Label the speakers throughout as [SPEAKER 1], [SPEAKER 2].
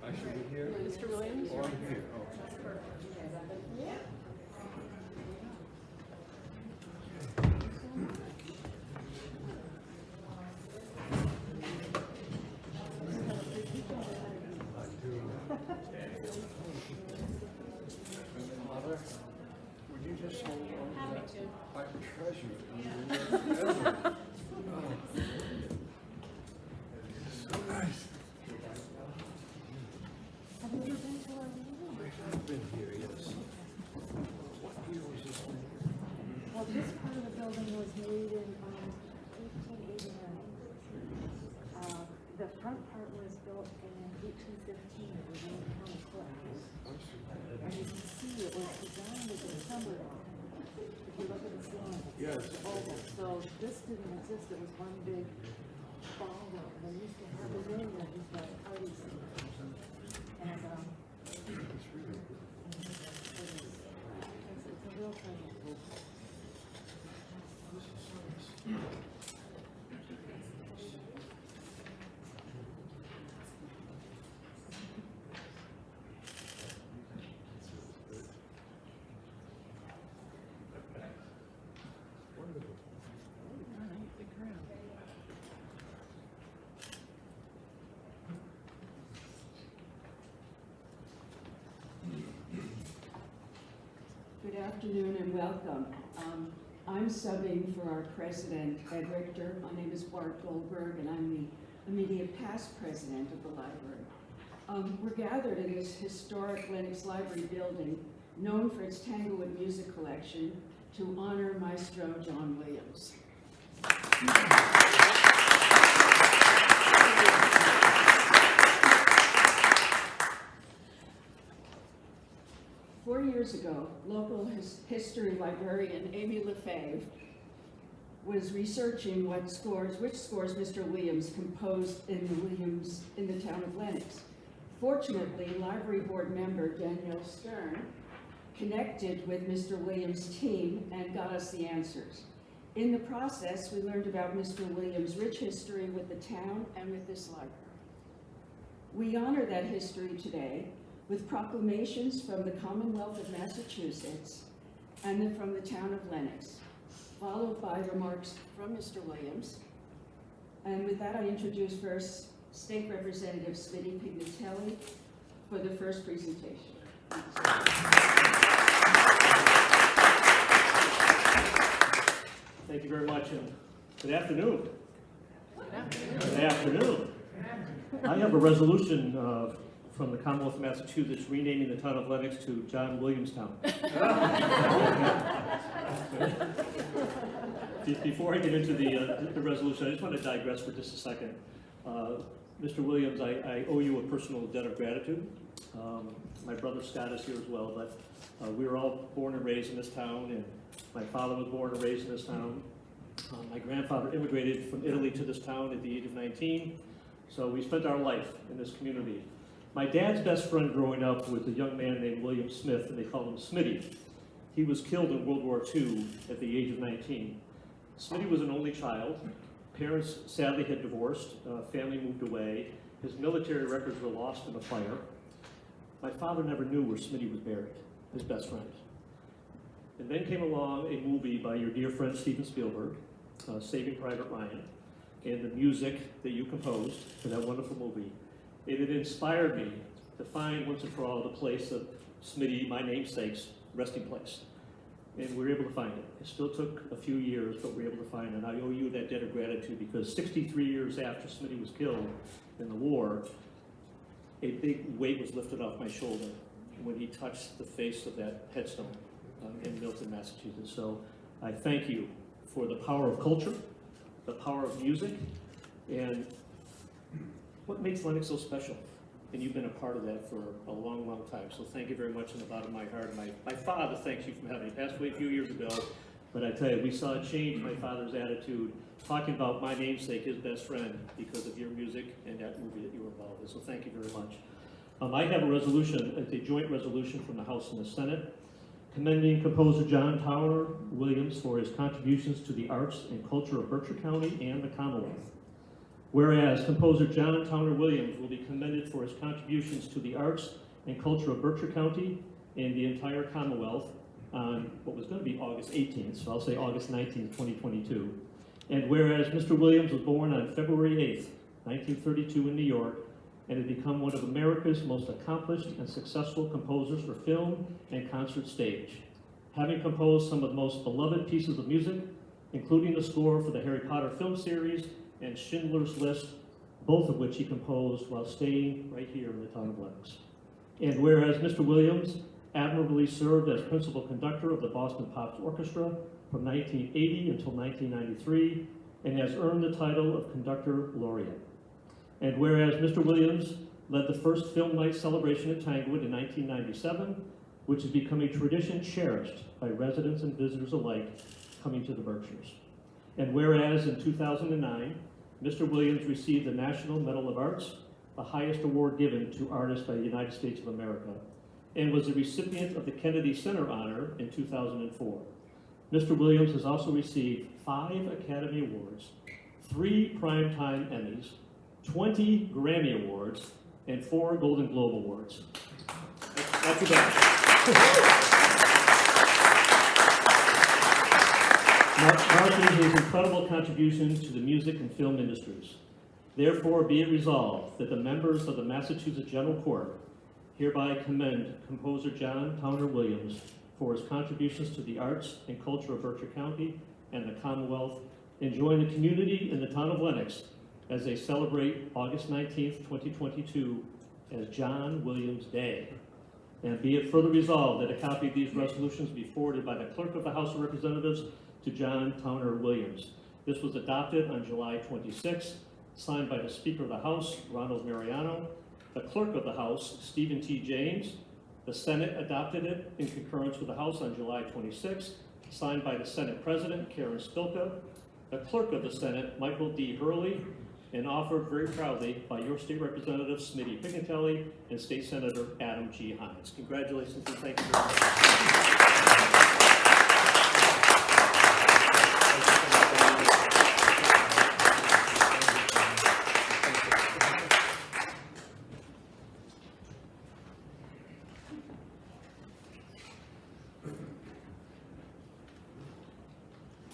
[SPEAKER 1] I should be here?
[SPEAKER 2] Mr. Williams?
[SPEAKER 1] Or I'm here? Oh. Mother, would you just hold on to that? I treasure it. Nice.
[SPEAKER 2] Have you ever been to our meeting?
[SPEAKER 1] I've been here, yes. What year was this one?
[SPEAKER 2] Well, this part of the building was made in 1889. The front part was built in 1815. It was in the county courthouse. And you can see it was designed as a summer home. If you look at the ceiling,
[SPEAKER 1] Yes.
[SPEAKER 2] it's oval. So this didn't exist. It was one big ballroom. They used to have it in there. These like party scenes. And
[SPEAKER 1] It's really good.
[SPEAKER 2] it's a real treasure.
[SPEAKER 1] Wonderful.
[SPEAKER 2] The crown.
[SPEAKER 3] Good afternoon and welcome. I'm subbing for our president, Ed Richter. My name is Bart Goldberg, and I'm the immediate past president of the library. We're gathered in this historic Lenox Library building, known for its Tanglewood music collection, to honor Maestro John Williams. 4 years ago, local history librarian Amy Lefebvre was researching which scores Mr. Williams composed in the town of Lenox. Fortunately, library board member Danielle Stern connected with Mr. Williams' team and got us the answers. In the process, we learned about Mr. Williams' rich history with the town and with this library. We honor that history today with proclamations from the Commonwealth of Massachusetts and then from the town of Lenox, followed by remarks from Mr. Williams. And with that, I introduce first State Representative Smitty Pignatelli for the first presentation.
[SPEAKER 4] Thank you very much, and good afternoon. Good afternoon. I have a resolution from the Commonwealth of Massachusetts renaming the town of Lenox to John Williams Town. Before I get into the resolution, I just want to digress for just a second. Mr. Williams, I owe you a personal debt of gratitude. My brother Scott is here as well, but we were all born and raised in this town, and my father was born and raised in this town. My grandfather immigrated from Italy to this town at the age of 19, so we spent our life in this community. My dad's best friend growing up was a young man named William Smith, and they called him Smitty. He was killed in World War II at the age of 19. Smitty was an only child. Parents sadly had divorced, family moved away. His military records were lost in a fire. My father never knew where Smitty was buried, his best friend. And then came along a movie by your dear friend Steven Spielberg, Saving Private Ryan, and the music that you composed for that wonderful movie. It had inspired me to find once and for all the place of Smitty, my namesake's resting place. And we were able to find it. It still took a few years, but we were able to find it. And I owe you that debt of gratitude because 63 years after Smitty was killed in the war, a big weight was lifted off my shoulder when he touched the face of that headstone in Milton, Massachusetts. So I thank you for the power of culture, the power of music, and what makes Lenox so special. And you've been a part of that for a long, long time. So thank you very much in the bottom of my heart. My father thanks you for having me. He passed away a few years ago, but I tell you, we saw a change in my father's attitude, talking about my namesake, his best friend, because of your music and that movie that you were involved in. So thank you very much. I have a resolution, it's a joint resolution from the House and the Senate, commending composer John Towner Williams for his contributions to the arts and culture of Berkshire County and the Commonwealth. Whereas composer John Towner Williams will be commended for his contributions to the arts and culture of Berkshire County and the entire Commonwealth on what was going to be August 18th, so I'll say August 19th, 2022. And whereas Mr. Williams was born on February 8th, 1932 in New York, and has become one of America's most accomplished and successful composers for film and concert stage, having composed some of the most beloved pieces of music, including the score for the Harry Potter film series and Schindler's List, both of which he composed while staying right here in the town of Lenox. And whereas Mr. Williams admirably served as principal conductor of the Boston Pops Orchestra from 1980 until 1993, and has earned the title of Conductor Laureate. And whereas Mr. Williams led the first film night celebration at Tanglewood in 1997, which has become a tradition cherished by residents and visitors alike coming to the Berkshires. And whereas in 2009, Mr. Williams received the National Medal of Arts, the highest award given to artists by the United States of America, and was the recipient of the Kennedy Center Honor in 2004. Mr. Williams has also received 5 Academy Awards, 3 Primetime Emmys, 20 Grammy Awards, and 4 Golden Globe Awards. That's your bad. Marking his incredible contribution to the music and film industries. Therefore, be it resolved that the members of the Massachusetts General Court hereby commend composer John Towner Williams for his contributions to the arts and culture of Berkshire County and the Commonwealth, and join the community in the town of Lenox as they celebrate August 19th, 2022 as John Williams Day. And be it further resolved that a copy of these resolutions be forwarded by the Clerk of the House of Representatives to John Towner Williams. This was adopted on July 26th, signed by the Speaker of the House, Ronald Mariano, the Clerk of the House, Stephen T. James. The Senate adopted it in concurrence with the House on July 26th, signed by the Senate President, Karen Spilka, the Clerk of the Senate, Michael D. Hurley, and offered very proudly by your state representative, Smitty Pignatelli, and State Senator Adam G. Hines. Congratulations and thank you very much.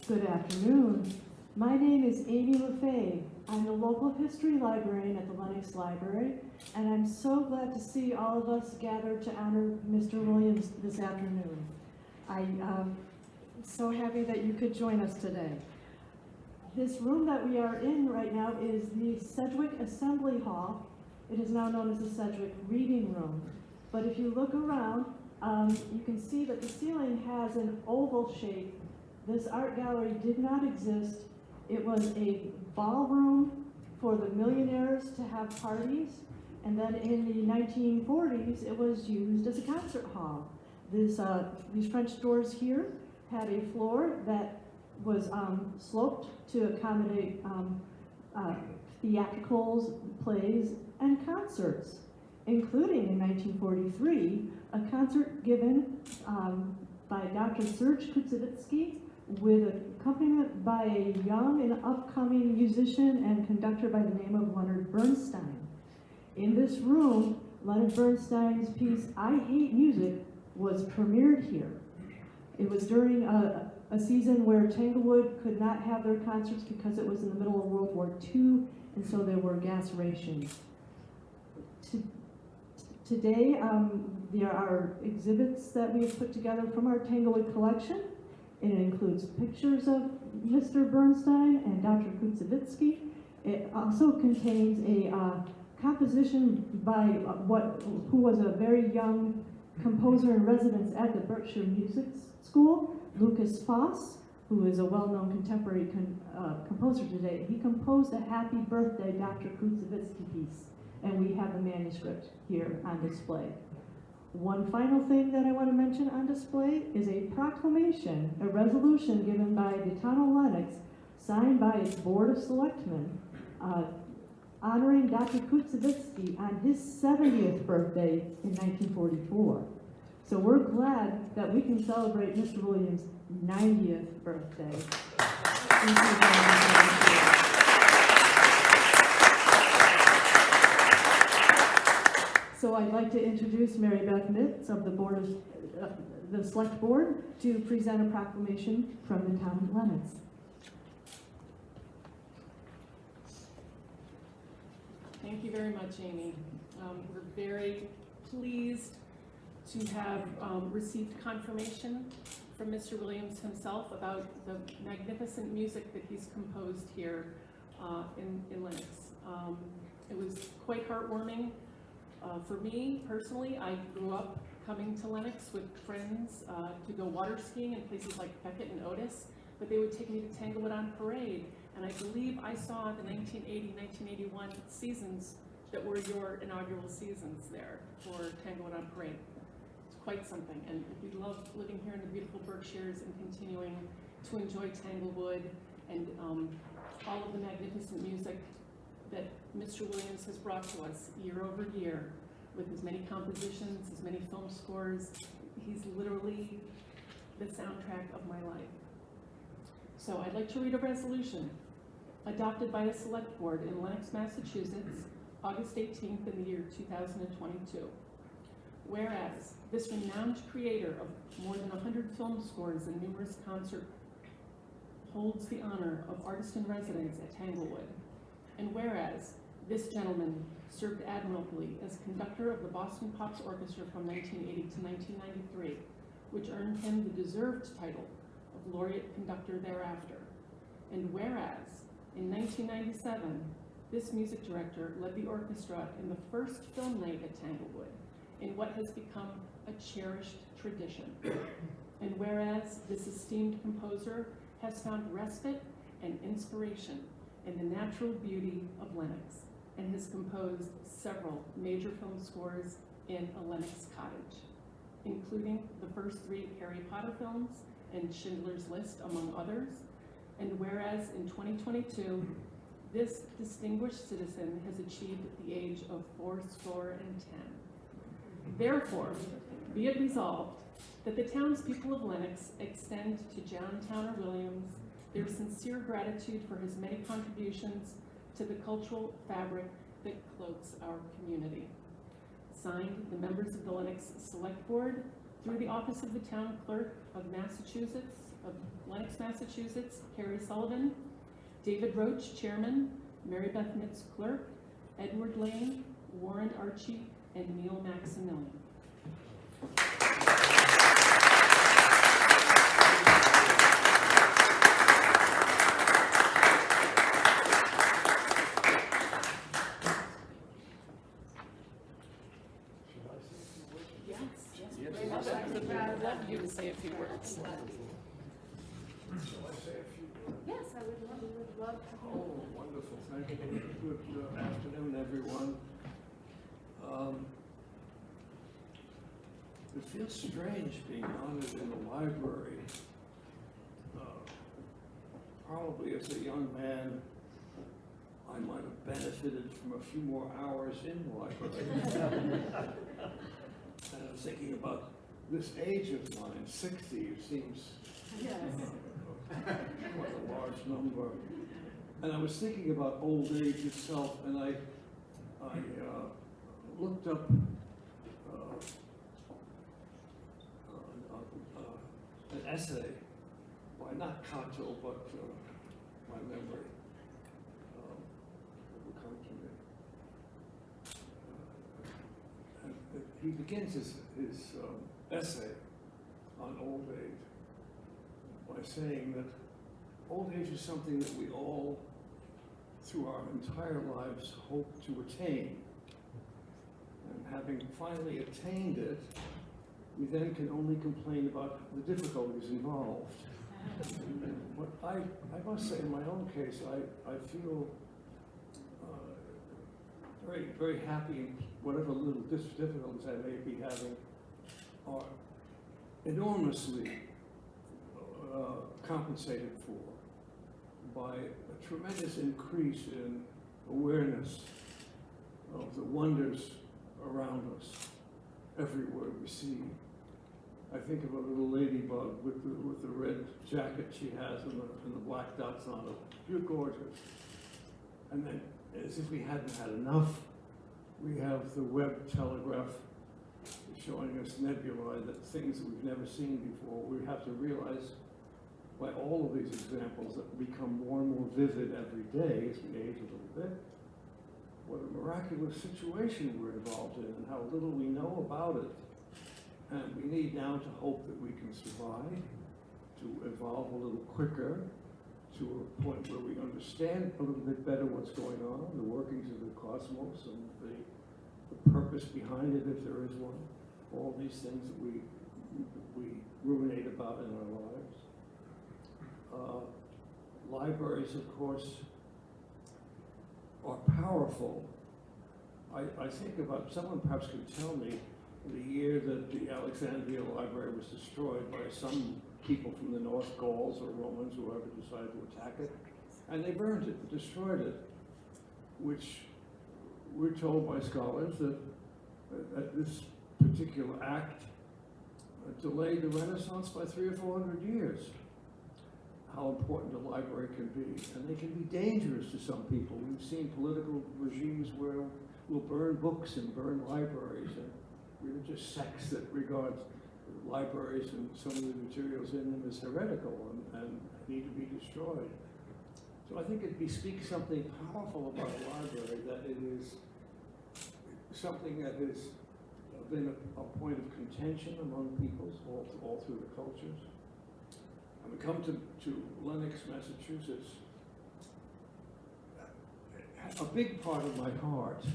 [SPEAKER 2] Good afternoon. My name is Amy LaFave. I'm the local history librarian at the Lenox Library, and I'm so glad to see all of us gathered to honor Mr. Williams this afternoon. I'm so happy that you could join us today. This room that we are in right now is the Sedgwick Assembly Hall. It is now known as the Sedgwick Reading Room. But if you look around, you can see that the ceiling has an oval shape. This art gallery did not exist. It was a ballroom for the millionaires to have parties, and then in the 1940s, it was used as a concert hall. These French doors here had a floor that was sloped to accommodate theatricals, plays, and concerts, including in 1943, a concert given by Dr. Serge Kutsevitsky with accompaniment by a young and upcoming musician and conductor by the name of Leonard Bernstein. In this room, Leonard Bernstein's piece, I Hate Music, was premiered here. It was during a season where Tanglewood could not have their concerts because it was in the middle of World War II, and so there were gas rations. Today, there are exhibits that we have put together from our Tanglewood collection. It includes pictures of Mr. Bernstein and Dr. Kutsevitsky. It also contains a composition by who was a very young composer in residence at the Berkshire Music School, Lucas Foss, who is a well-known contemporary composer today. He composed a Happy Birthday Dr. Kutsevitsky piece, and we have the manuscript here on display. One final thing that I want to mention on display is a proclamation, a resolution given by the Town of Lenox, signed by its Board of Selectmen, honoring Dr. Kutsevitsky on his 70th birthday in 1944. So we're glad that we can celebrate Mr. Williams' 90th birthday. Thank you very much. So I'd like to introduce Marybeth Mitts of the the Select Board to present a proclamation from the Town of Lenox.
[SPEAKER 5] Thank you very much, Amy. We're very pleased to have received confirmation from Mr. Williams himself about the magnificent music that he's composed here in Lenox. It was quite heartwarming. For me, personally, I grew up coming to Lenox with friends to go water skiing in places like Beckett and Otis, but they would take me to Tanglewood on Parade, and I believe I saw the 1980-1981 seasons that were your inaugural seasons there for Tanglewood on Parade. It's quite something, and we love living here in the beautiful Berkshires and continuing to enjoy Tanglewood and all of the magnificent music that Mr. Williams has brought to us year over year with his many compositions, his many film scores. He's literally the soundtrack of my life. So I'd like to read a resolution adopted by the Select Board in Lenox, Massachusetts, August 18th in the year 2022. Whereas this renowned creator of more than 100 film scores and numerous concerts holds the honor of artist in residence at Tanglewood. And whereas this gentleman served admirably as conductor of the Boston Pops Orchestra from 1980 to 1993, which earned him the deserved title of Laureate Conductor thereafter. And whereas in 1997, this music director led the orchestra in the first film night at Tanglewood, in what has become a cherished tradition. And whereas this esteemed composer has found respite and inspiration in the natural beauty of Lenox, and has composed several major film scores in a Lenox cottage, including the first 3 Harry Potter films and Schindler's List, among others. And whereas in 2022, this distinguished citizen has achieved the age of 80. Therefore, be it resolved that the townspeople of Lenox extend to John Towner Williams their sincere gratitude for his many contributions to the cultural fabric that cloaks our community. Signed, the members of the Lenox Select Board, through the Office of the Town Clerk of Lenox, Massachusetts, Carrie Sullivan, David Roach, Chairman, Marybeth Mitts, Clerk, Edward Lane, Warren Archie, and Neil Maximilian. I'd love you to say a few words.
[SPEAKER 1] Shall I say a few words?
[SPEAKER 5] Yes, I would love to.
[SPEAKER 1] Oh, wonderful, thank you. Good afternoon, everyone. It feels strange being honored in the library. Probably as a young man, I might have benefited from a few more hours in the library. And I was thinking about this age of mine, 60, it seems
[SPEAKER 5] Yes.
[SPEAKER 1] quite a large number. And I was thinking about old age itself, and I looked up an essay by not Cato, but my memory will come to me. And he begins his essay on old age by saying that old age is something that we all, through our entire lives, hope to attain. And having finally attained it, we then can only complain about the difficulties involved. But I must say, in my own case, I feel very, very happy. Whatever little difficulties I may be having are enormously compensated for by a tremendous increase in awareness of the wonders around us everywhere we see. I think of a little ladybug with the red jacket she has and the black dots on it. You're gorgeous. And then, as if we hadn't had enough We have the web telegraph showing us nebulae, that things that we've never seen before. We have to realize by all of these examples that become more and more vivid every day as we age a little bit, what a miraculous situation we're involved in and how little we know about it. And we need now to hope that we can survive, to evolve a little quicker, to a point where we understand a little bit better what's going on, the workings of the cosmos and the purpose behind it, if there is one. All these things that we ruminate about in our lives. Libraries, of course, are powerful. I think about, someone perhaps could tell me the year that the Alexandria Library was destroyed by some people from the North Gauls or Romans, whoever decided to attack it, and they burned it, destroyed it, which we're told by scholars that this particular act delayed the Renaissance by 300 or 400 years. How important a library can be, and they can be dangerous to some people. We've seen political regimes where we'll burn books and burn libraries, and religious sects that regard libraries and some of the materials in them as heretical and need to be destroyed. So I think it bespeaks something powerful about a library, that it is something that has been a point of contention among peoples all through the cultures. And we come to Lenox, Massachusetts. A big part of my heart,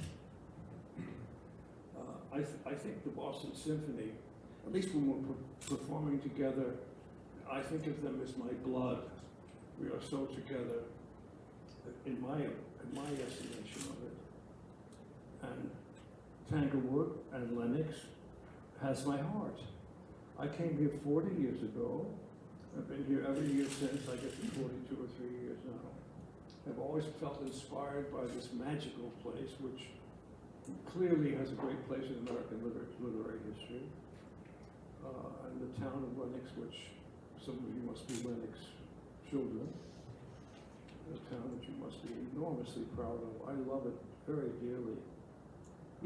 [SPEAKER 1] I think the Boston Symphony, at least when we're performing together, I think of them as my blood. We are so together in my estimation of it. And Tanglewood and Lenox has my heart. I came here 40 years ago. I've been here every year since. I guess it's 42 or 3 years now. I've always felt inspired by this magical place, which clearly has a great place in American literary history. And the town of Lenox, which some of you must be Lenox children, a town that you must be enormously proud of. I love it very dearly.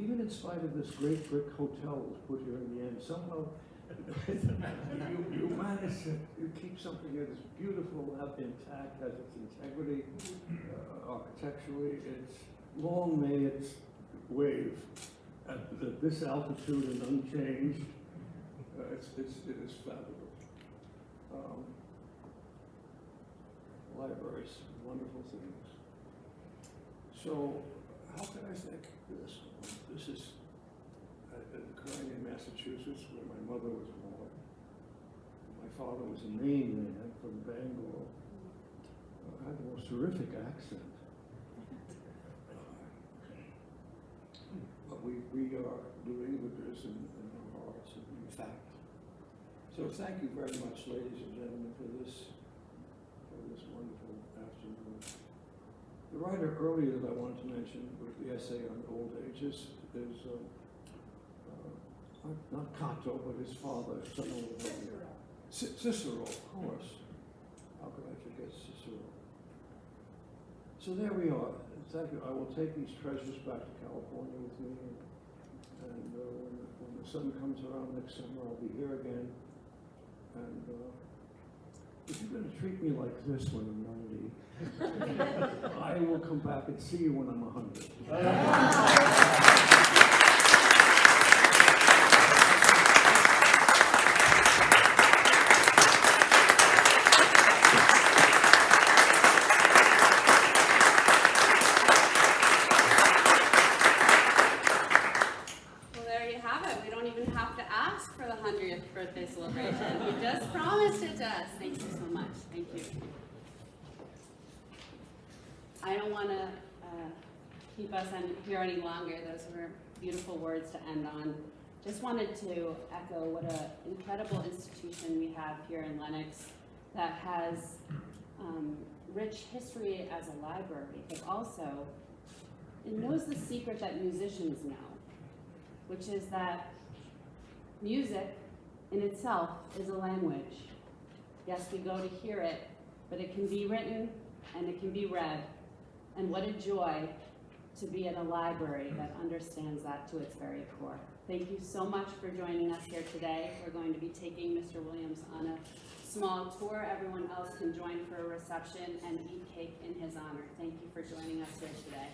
[SPEAKER 1] Even in spite of this great brick hotel that was put here in the end, somehow you manage to keep something that is beautiful, intact, has its integrity, architecturally. It's long may its wave at this altitude and unchanged. It is fabulous. Libraries, wonderful things. So, how can I thank this? This is occurring in Massachusetts, where my mother was born. My father was a Maine man from Bangor. Had the most terrific accent. But we are New Englanders in our hearts, in fact. So thank you very much, ladies and gentlemen, for this wonderful afternoon. The writer earlier that I wanted to mention with the essay on old age is not Cato, but his father, Cicero, of course. How could I forget Cicero? So there we are. Thank you. I will take these treasures back to California with me, and when the sun comes around next summer, I'll be here again. And if you're going to treat me like this when I'm 90, I will come back and see you when I'm 100.
[SPEAKER 6] Birthday celebration. You just promised it to us. Thank you so much. Thank you. I don't want to keep us here any longer. Those were beautiful words to end on. Just wanted to echo what an incredible institution we have here in Lenox that has rich history as a library, but also it knows the secret that musicians know, which is that music in itself is a language. Yes, we go to hear it, but it can be written and it can be read. And what a joy to be in a library that understands that to its very core. Thank you so much for joining us here today. We're going to be taking Mr. Williams on a small tour. Everyone else can join for a reception and eat cake in his honor. Thank you for joining us here today.